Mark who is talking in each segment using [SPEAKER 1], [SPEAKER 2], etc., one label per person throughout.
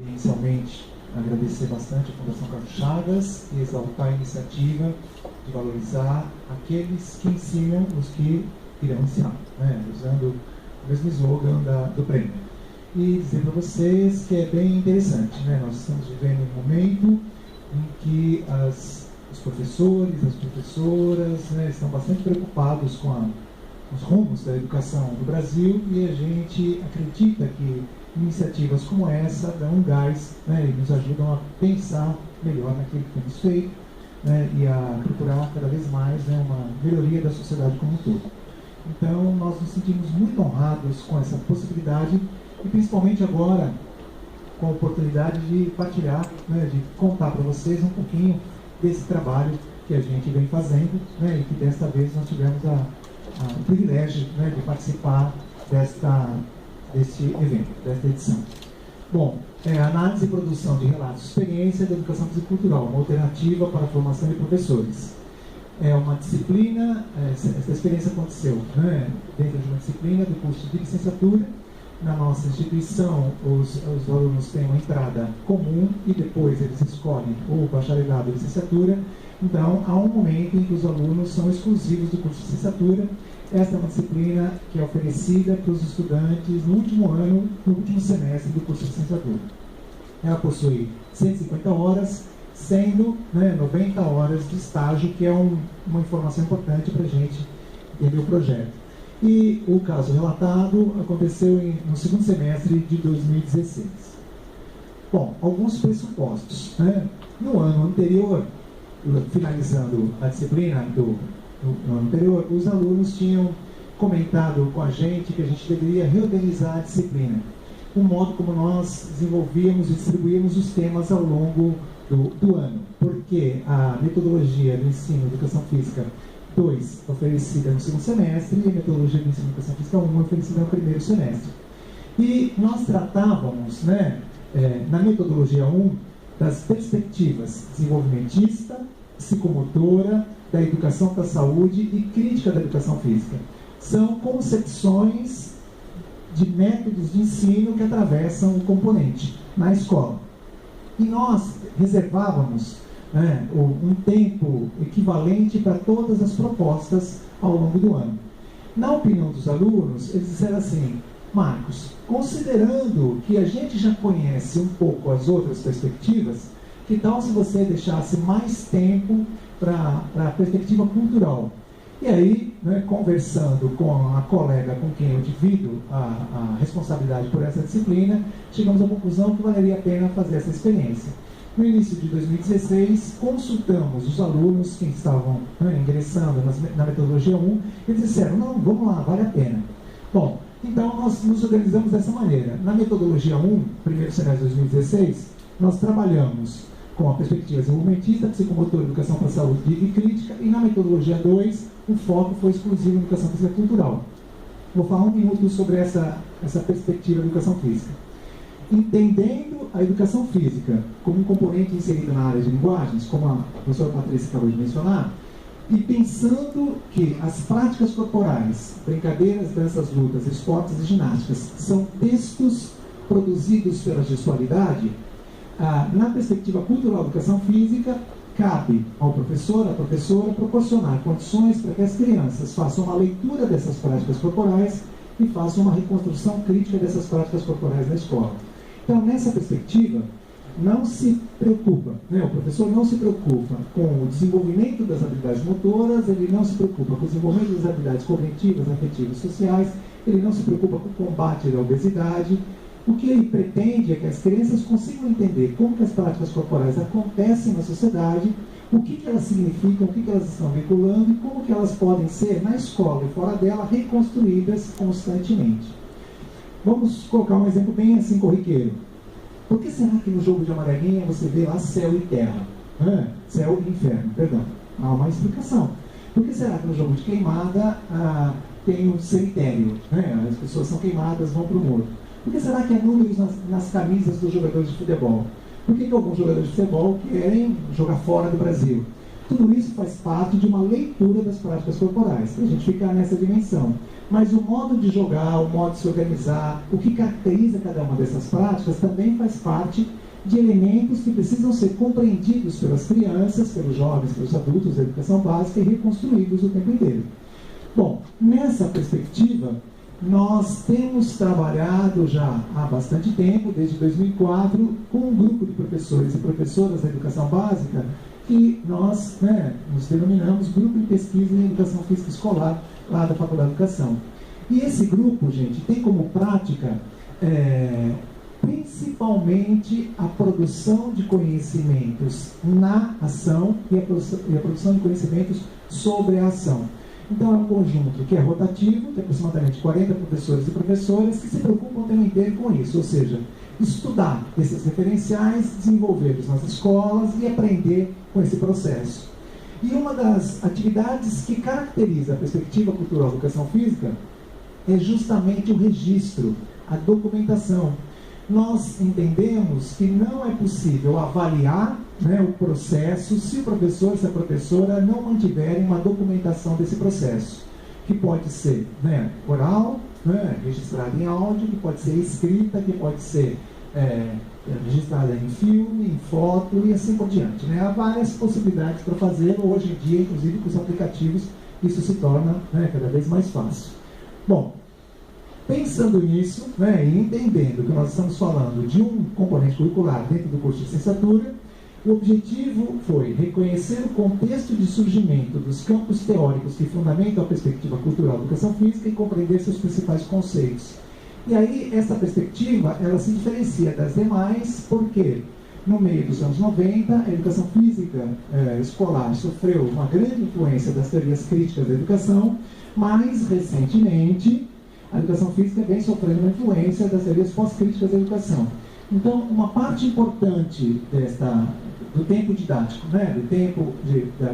[SPEAKER 1] Inicialmente, agradecer bastante a Fundação Carlos Chagas e exaltar a iniciativa de valorizar aqueles que ensinam os que irão ensinar, né? Usando o mesmo slogan do prêmio. E dizer para vocês que é bem interessante, né? Nós estamos vivendo um momento em que os professores, as professoras, né, estão bastante preocupados com os rumos da educação do Brasil, e a gente acredita que iniciativas como essa dão um gás, né, e nos ajudam a pensar melhor naquilo que temos feito, né, e a procurar cada vez mais, né, uma melhoria da sociedade como um todo. Então, nós nos sentimos muito honrados com essa possibilidade, e principalmente agora com a oportunidade de partilhar, né, de contar para vocês um pouquinho desse trabalho que a gente vem fazendo, né, e que desta vez nós tivemos o privilégio, né, de participar deste evento, desta edição. Bom, análise e produção de relatos de experiência da educação fisicultural, uma alternativa para a formação de professores. É uma disciplina, essa experiência aconteceu, né, dentro de uma disciplina do curso de licenciatura. Na nossa instituição, os alunos têm uma entrada comum e depois eles escolhem o bacharelado e licenciatura. Então, há um momento em que os alunos são exclusivos do curso de licenciatura. Esta é uma disciplina que é oferecida para os estudantes no último ano, no último semestre do curso de licenciatura. Ela possui 150 horas, sendo, né, 90 horas de estágio, que é uma informação importante para a gente entender o projeto. E o caso relatado aconteceu no segundo semestre de 2016. Bom, alguns pressupostos, né? No ano anterior, finalizando a disciplina no ano anterior, os alunos tinham comentado com a gente que a gente deveria reorganizar a disciplina, o modo como nós desenvolvíamos e distribuímos os temas ao longo do ano, porque a metodologia do ensino de educação física 2 oferecida no segundo semestre e a metodologia do ensino de educação física 1 oferecida no primeiro semestre. E nós tratávamos, né, na metodologia 1 das perspectivas desenvolvimentista, psicomotora, da educação da saúde e crítica da educação física. São concepções de métodos de ensino que atravessam o componente na escola. E nós reservávamos, né, um tempo equivalente para todas as propostas ao longo do ano. Na opinião dos alunos, eles disseram assim: Marcos, considerando que a gente já conhece um pouco as outras perspectivas, que tal se você deixasse mais tempo para a perspectiva cultural? E aí, né, conversando com a colega com quem eu divido a responsabilidade por essa disciplina, chegamos à conclusão que valeria a pena fazer essa experiência. No início de 2016, consultamos os alunos que estavam, né, ingressando na metodologia 1, e eles disseram: não, vamos lá, vale a pena. Bom, então nós nos organizamos dessa maneira. Na metodologia 1, primeiro semestre de 2016, nós trabalhamos com a perspectiva desenvolvimentista, psicomotora, educação para a saúde e crítica, e na metodologia 2, o foco foi exclusivo em educação física cultural. Vou falar um minuto sobre essa perspectiva de educação física. Entendendo a educação física como um componente inserido na área de linguagens, como a professora Patrícia acabou de mencionar, e pensando que as práticas corporais, brincadeiras, danças, lutas, esportes e ginásticas são textos produzidos pela gestualidade, na perspectiva cultural da educação física, cabe ao professor, à professora, proporcionar condições para que as crianças façam uma leitura dessas práticas corporais e façam uma reconstrução crítica dessas práticas corporais na escola. Então, nessa perspectiva, não se preocupa, né? O professor não se preocupa com o desenvolvimento das habilidades motoras, ele não se preocupa com o desenvolvimento das habilidades cognitivas, afetivas e sociais, ele não se preocupa com o combate da obesidade. O que ele pretende é que as crianças consigam entender como que as práticas corporais acontecem na sociedade, o que elas significam, o que elas estão vinculando e como que elas podem ser, na escola e fora dela, reconstruídas constantemente. Vamos colocar um exemplo bem assim corriqueiro. Por que será que no jogo de amarelinha você vê lá céu e terra? Céu e inferno, perdão. Há uma explicação. Por que será que no jogo de queimada tem um cemitério? As pessoas são queimadas, vão para o morro. Por que será que há números nas camisas dos jogadores de futebol? Por que alguns jogadores de futebol querem jogar fora do Brasil? Tudo isso faz parte de uma leitura das práticas corporais, para a gente ficar nessa dimensão. Mas o modo de jogar, o modo de se organizar, o que caracteriza cada uma dessas práticas também faz parte de elementos que precisam ser compreendidos pelas crianças, pelos jovens, pelos adultos da educação básica e reconstruídos o tempo inteiro. Bom, nessa perspectiva, nós temos trabalhado já há bastante tempo, desde 2004, com um grupo de professores e professoras da educação básica que nós nos denominamos Grupo de Pesquisa em Educação Física Escolar, lá da Faculdade de Educação. E esse grupo, gente, tem como prática principalmente a produção de conhecimentos na ação e a produção de conhecimentos sobre a ação. Então é um conjunto que é rotativo, tem aproximadamente 40 professores e professoras que se preocupam o tempo inteiro com isso, ou seja, estudar esses referenciais, desenvolvê-los nas escolas e aprender com esse processo. E uma das atividades que caracteriza a perspectiva cultural da educação física é justamente o registro, a documentação. Nós entendemos que não é possível avaliar o processo se o professor, se a professora não mantiverem uma documentação desse processo, que pode ser oral, registrada em áudio, que pode ser escrita, que pode ser registrada em filme, em foto e assim por diante. Há várias possibilidades para fazer, hoje em dia, inclusive com os aplicativos, isso se torna cada vez mais fácil. Bom, pensando nisso e entendendo que nós estamos falando de um componente curricular dentro do curso de licenciatura, o objetivo foi reconhecer o contexto de surgimento dos campos teóricos que fundamentam a perspectiva cultural da educação física e compreender seus principais conceitos. E aí, essa perspectiva, ela se diferencia das demais, porque no meio dos anos 90, a educação física escolar sofreu uma grande influência das teorias críticas da educação, mais recentemente, a educação física vem sofrendo uma influência das teorias pós-críticas da educação. Então, uma parte importante do tempo didático, do tempo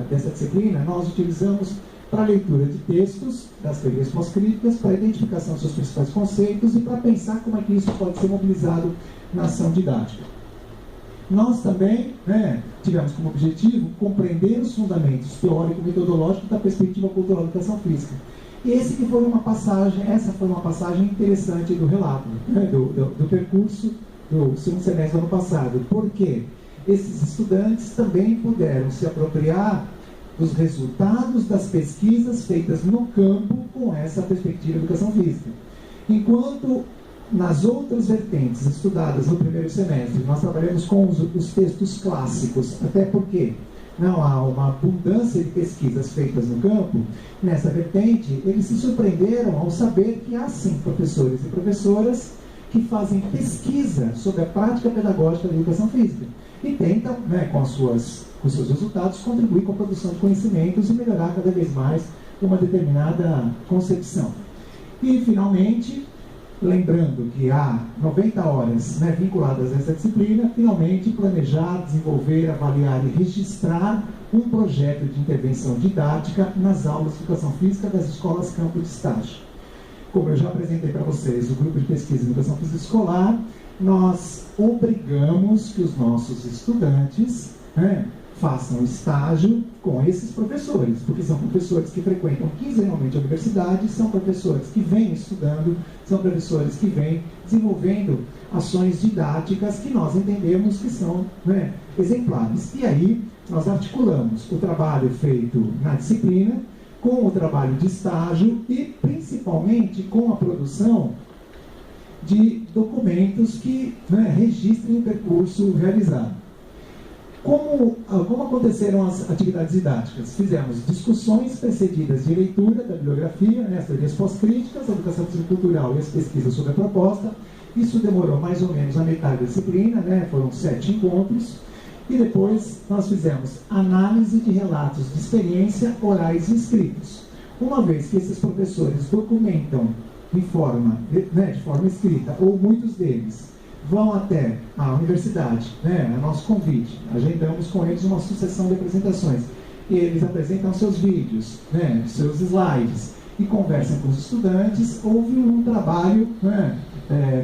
[SPEAKER 1] dessa disciplina, nós utilizamos para a leitura de textos das teorias pós-críticas, para a identificação dos seus principais conceitos e para pensar como é que isso pode ser mobilizado na ação didática. Nós também tivemos como objetivo compreender os fundamentos teórico-metodológicos da perspectiva cultural da educação física. E essa foi uma passagem interessante do relato, do percurso do segundo semestre do ano passado, porque esses estudantes também puderam se apropriar dos resultados das pesquisas feitas no campo com essa perspectiva de educação física. Enquanto nas outras vertentes estudadas no primeiro semestre, nós trabalhamos com os textos clássicos, até porque não há uma abundância de pesquisas feitas no campo, nessa vertente, eles se surpreenderam ao saber que há sim professores e professoras que fazem pesquisa sobre a prática pedagógica da educação física e tentam, com os seus resultados, contribuir com a produção de conhecimentos e melhorar cada vez mais uma determinada concepção. E, finalmente, lembrando que há 90 horas vinculadas a essa disciplina, finalmente planejar, desenvolver, avaliar e registrar um projeto de intervenção didática nas aulas de educação física das escolas campo de estágio. Como eu já apresentei para vocês, o grupo de pesquisa em educação física escolar, nós obrigamos que os nossos estudantes façam estágio com esses professores, porque são professores que frequentam quinzenalmente a universidade, são professores que vêm estudando, são professores que vêm desenvolvendo ações didáticas que nós entendemos que são exemplares. E aí nós articulamos o trabalho feito na disciplina com o trabalho de estágio e principalmente com a produção de documentos que registrem o percurso realizado. Como aconteceram as atividades didáticas? Fizemos discussões precedidas de leitura da bibliografia, as teorias pós-críticas, a educação cultural e as pesquisas sobre a proposta. Isso demorou mais ou menos a metade da disciplina, foram 7 encontros. E depois nós fizemos análise de relatos de experiência orais e escritos. Uma vez que esses professores documentam de forma escrita, ou muitos deles vão até a universidade, a nosso convite, agendamos com eles uma sucessão de apresentações, e eles apresentam seus vídeos, seus slides, e conversam com os estudantes. Houve um trabalho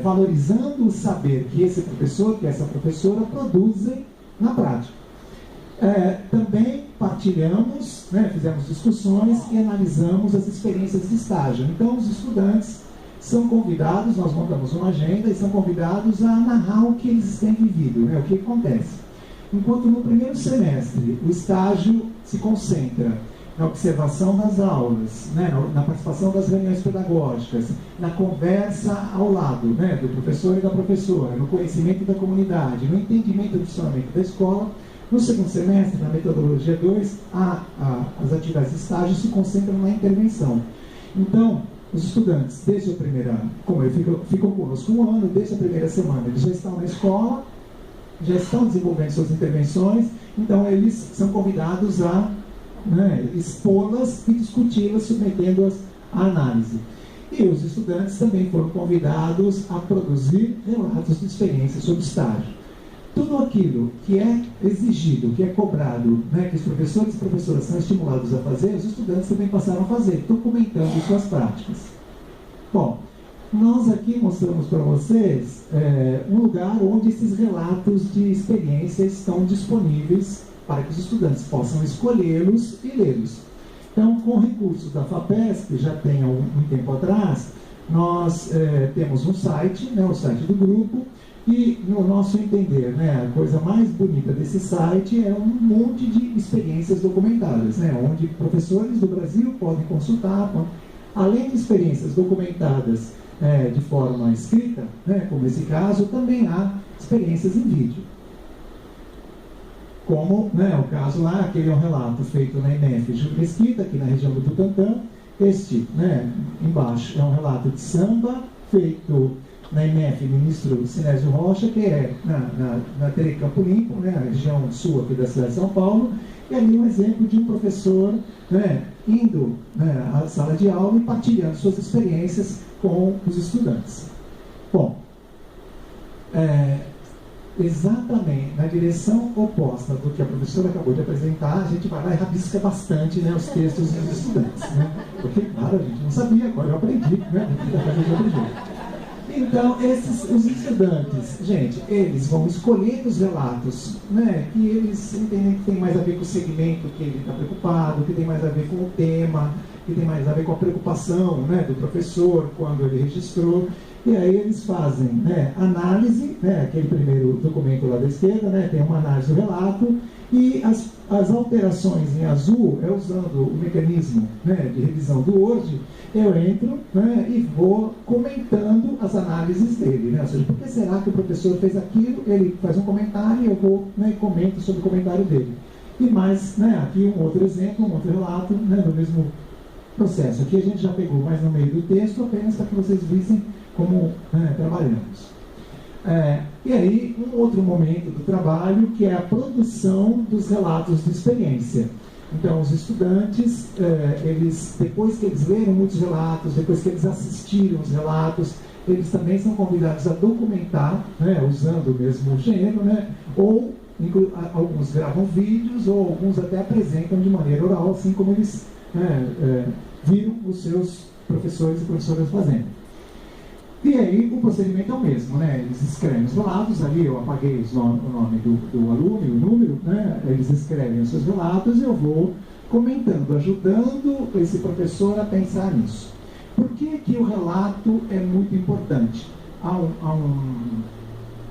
[SPEAKER 1] valorizando o saber que esse professor, que essa professora produzem na prática. Também partilhamos, né, fizemos discussões e analisamos as experiências de estágio. Então, os estudantes são convidados, nós montamos uma agenda e são convidados a narrar o que eles têm vivido, né, o que acontece. Enquanto no primeiro semestre o estágio se concentra na observação das aulas, né, na participação das reuniões pedagógicas, na conversa ao lado, né, do professor e da professora, no conhecimento da comunidade, no entendimento do funcionamento da escola. No segundo semestre, na metodologia 2, as atividades de estágio se concentram na intervenção. Então, os estudantes, desde a primeira, como ficam conosco um ano, desde a primeira semana, eles já estão na escola, já estão desenvolvendo suas intervenções, então eles são convidados a, né, expô-las e discuti-las, submetendo-as à análise. E os estudantes também foram convidados a produzir relatos de experiência sobre estágio. Tudo aquilo que é exigido, que é cobrado, né, que os professores e professoras são estimulados a fazer, os estudantes também passaram a fazer, documentando suas práticas. Bom, nós aqui mostramos para vocês um lugar onde esses relatos de experiência estão disponíveis para que os estudantes possam escolhê-los e lê-los. Então, com recursos da FAPESP, já tem um tempo atrás, nós temos um site, né, o site do grupo, e, no nosso entender, né, a coisa mais bonita desse site é um monte de experiências documentadas, né, onde professores do Brasil podem consultar. Além de experiências documentadas de forma escrita, né, como esse caso, também há experiências em vídeo. Como, né, o caso lá, aquele é um relato feito na INEF Júlio Mesquita, aqui na região do Butantã. Este, né, embaixo, é um relato de samba feito na INEF, ministro Sinésio Rocha, que é na Tere Campo Limpo, né, a região sul aqui da cidade de São Paulo, e ali um exemplo de um professor, né, indo, né, à sala de aula e partilhando suas experiências com os estudantes. Bom, exatamente na direção oposta do que a professora acabou de apresentar, a gente vai lá e rabisca bastante, né, os textos dos estudantes, né, porque, claro, a gente não sabia, agora eu aprendi, né, de outro jeito. Então, os estudantes, gente, eles vão escolhendo os relatos, né, que eles entendem que tem mais a ver com o segmento que ele está preocupado, que tem mais a ver com o tema, que tem mais a ver com a preocupação, né, do professor quando ele registrou. E aí eles fazem, né, análise, né, aquele primeiro documento lá da esquerda, né, tem uma análise do relato, e as alterações em azul é usando o mecanismo, né, de revisão do Word. Eu entro, né, e vou comentando as análises dele, né, ou seja, por que será que o professor fez aquilo? Ele faz um comentário e eu vou, né, e comento sobre o comentário dele. E mais, né, aqui um outro exemplo, um outro relato, né, do mesmo processo. Aqui a gente já pegou mais no meio do texto, apenas para que vocês vissem como, né, trabalhamos. E aí, um outro momento do trabalho, que é a produção dos relatos de experiência. Então, os estudantes, depois que eles leram muitos relatos, depois que eles assistiram os relatos, eles também são convidados a documentar, né, usando o mesmo gênero, né, ou alguns gravam vídeos, ou alguns até apresentam de maneira oral, assim como eles viram os seus professores e professoras fazendo. E aí o procedimento é o mesmo, né? Eles escrevem os relatos, ali eu apaguei o nome do aluno e o número, né? Eles escrevem os seus relatos e eu vou comentando, ajudando esse professor a pensar nisso. Por que que o relato é muito importante?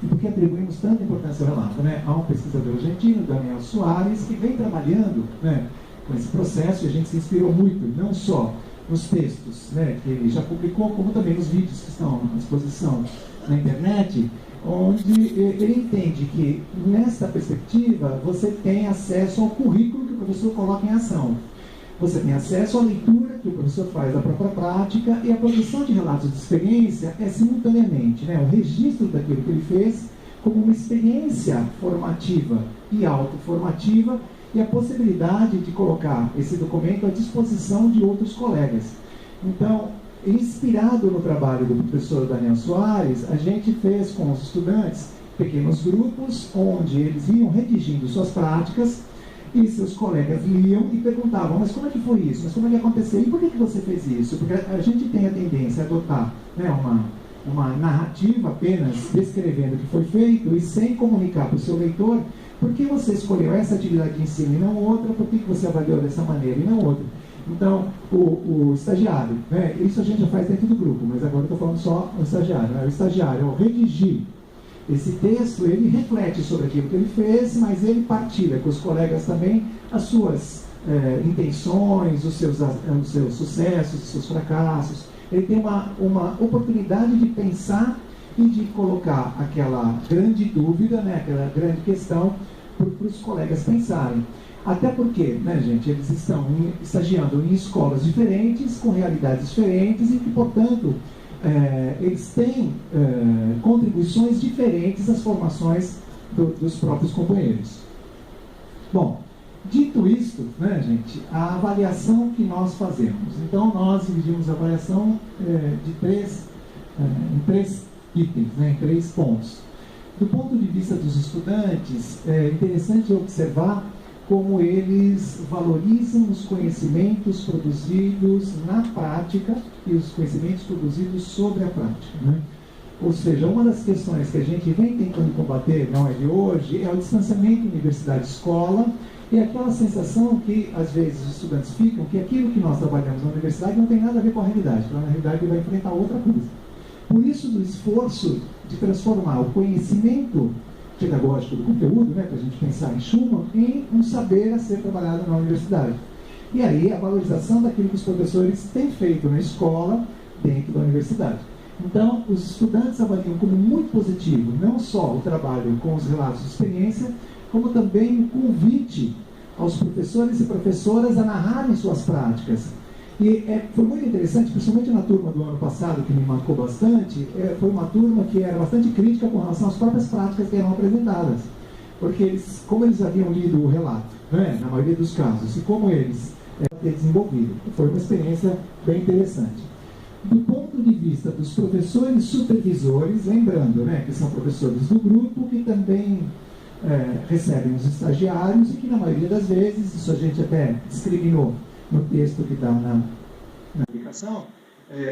[SPEAKER 1] E por que atribuímos tanta importância ao relato, né? Há um pesquisador argentino, Daniel Soares, que vem trabalhando, né, com esse processo, e a gente se inspirou muito, não só nos textos, né, que ele já publicou, como também nos vídeos que estão à disposição na internet, onde ele entende que, nessa perspectiva, você tem acesso ao currículo que o professor coloca em ação. Você tem acesso à leitura que o professor faz da própria prática, e a produção de relatos de experiência é simultaneamente, né, o registro daquilo que ele fez como uma experiência formativa e autoformativa, e a possibilidade de colocar esse documento à disposição de outros colegas. Então, inspirado no trabalho do professor Daniel Soares, a gente fez com os estudantes pequenos grupos, onde eles iam redigindo suas práticas, e seus colegas liam e perguntavam, mas como é que foi isso? Mas como é que aconteceu? E por que você fez isso? Porque a gente tem a tendência a adotar, né, uma narrativa apenas descrevendo o que foi feito e sem comunicar para o seu leitor Por que você escolheu essa atividade de ensino e não outra? Por que você avaliou dessa maneira e não outra? Então, o estagiário, né, isso a gente já faz dentro do grupo, mas agora eu estou falando só o estagiário. Né? O estagiário, ao redigir esse texto, ele reflete sobre aquilo que ele fez, mas ele partilha com os colegas também as suas intenções, os seus sucessos, os seus fracassos. Ele tem uma oportunidade de pensar e de colocar aquela grande dúvida, né, aquela grande questão para os colegas pensarem. Até porque, né, gente, eles estão estagiando em escolas diferentes, com realidades diferentes e que, portanto, eles têm contribuições diferentes às formações dos próprios companheiros. Bom, dito isto, né, gente, a avaliação que nós fazemos. Então, nós dividimos a avaliação em três itens, né, em 3 pontos. Do ponto de vista dos estudantes, é interessante observar como eles valorizam os conhecimentos produzidos na prática e os conhecimentos produzidos sobre a prática. Né? Ou seja, uma das questões que a gente vem tentando combater, não é de hoje, é o distanciamento universidade-escola e aquela sensação que, às vezes, os estudantes ficam que aquilo que nós trabalhamos na universidade não tem nada a ver com a realidade, porque na realidade ele vai enfrentar outra coisa. Por isso, do esforço de transformar o conhecimento pedagógico do conteúdo, né, para a gente pensar em Schumann, em um saber a ser trabalhado na universidade. E aí a valorização daquilo que os professores têm feito na escola, dentro da universidade. Então, os estudantes avaliam como muito positivo, não só o trabalho com os relatos de experiência, como também o convite aos professores e professoras a narrarem suas práticas. E foi muito interessante, principalmente na turma do ano passado, que me marcou bastante, foi uma turma que era bastante crítica com relação às próprias práticas que eram apresentadas. Porque como eles haviam lido o relato, né, na maioria dos casos, e como eles ter desenvolvido. Foi uma experiência bem interessante. Do ponto de vista dos professores supervisores, lembrando, né, que são professores do grupo, que também recebem os estagiários e que, na maioria das vezes, isso a gente até discriminou no texto que está na publicação,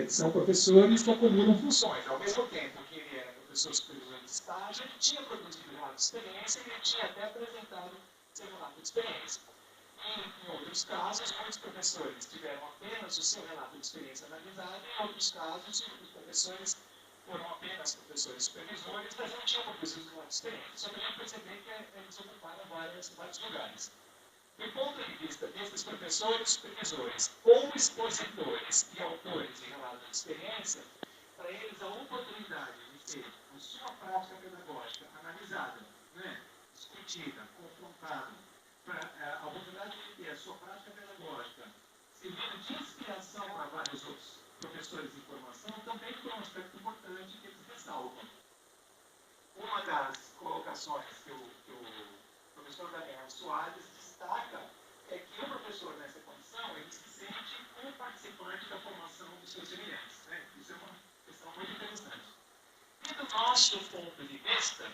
[SPEAKER 1] são professores que acumulam funções. Ao mesmo tempo que ele era professor supervisor de estágio, ele tinha produzido relato de experiência e ele tinha até apresentado seu relato de experiência. Em outros casos, muitos professores tiveram apenas o seu relato de experiência analisado, em outros casos, os professores foram apenas professores supervisores, mas não tinham produzido relato de experiência. Só para perceber que eles ocuparam vários lugares. Do ponto de vista desses professores supervisores ou expositores e autores de relato de experiência, para eles a oportunidade de ter a sua prática pedagógica analisada, né, discutida, confrontada, a oportunidade de ter a sua prática pedagógica servindo de inspiração para vários outros professores de formação, também foi um aspecto importante que eles ressaltam. Uma das colocações que o professor Daniel Soares destaca é que o professor, nessa condição, ele se sente como participante da formação dos seus semelhantes. Né? Isso é uma questão muito interessante. E do nosso ponto de vista,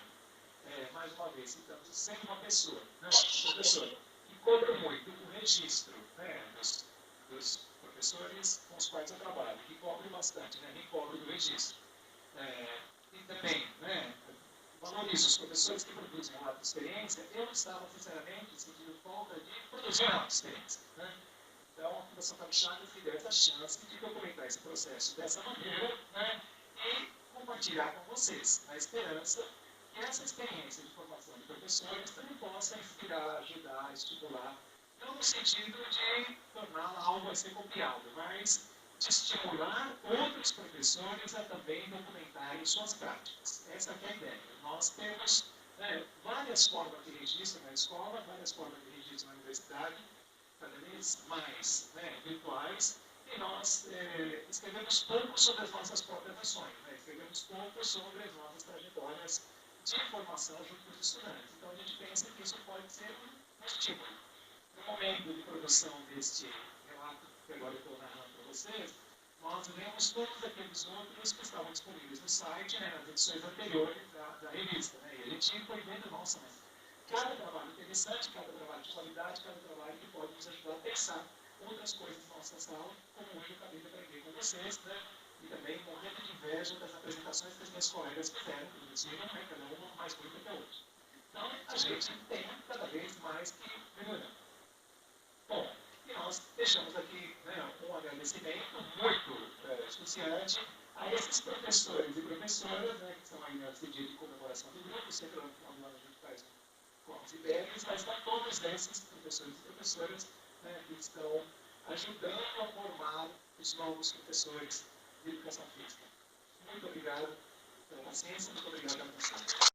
[SPEAKER 1] mais uma vez, citamos sendo uma pessoa, não um professor, que cobra muito o registro, né, dos professores com os quais eu trabalho, que cobre bastante, né, nem cobra do registro. E também, né, valorizo os professores que produzem relato de experiência. Eu estava, sinceramente, sentindo falta de produzir relato de experiência. Né? Então, a Fundação Fábio Chagas me deu essa chance de documentar esse processo dessa maneira, né, e compartilhar com vocês, na esperança que essa experiência de formação de professores também possa inspirar, ajudar, estimular, não no sentido de torná-la algo a ser copiado, mas de estimular outros professores a também documentarem suas práticas. Essa é a ideia. Nós temos várias formas de registro na escola, várias formas de registro na universidade, cada vez mais virtuais, e nós escrevemos pouco sobre as nossas próprias ações, escrevemos pouco sobre as nossas trajetórias de formação junto com os estudantes. Então a gente pensa que isso pode ser um estímulo. No momento de produção deste relato que agora eu estou narrando para vocês, nós lemos todos aqueles outros que estavam disponíveis no site, nas edições anteriores da revista. E a gente foi vendo, nossa, mas cada trabalho interessante, cada trabalho de qualidade, cada trabalho que pode nos ajudar a pensar outras coisas na nossa sala, como hoje eu acabei de aprender com vocês, e também morrendo de inveja das apresentações que as minhas colegas fizeram, produziram, cada uma mais bonita que a outra. Então, a gente tem cada vez mais que melhorar. Bom, e nós deixamos aqui, né, um agradecimento muito especiante a esses professores e professoras, né, que são aí nesse dia de comemoração do grupo. Sempre no final do ano a gente faz com de ideias, mas para todos esses professores e professoras, né, que estão ajudando a formar os novos professores de educação física. Muito obrigado pela paciência, muito obrigado pela atenção.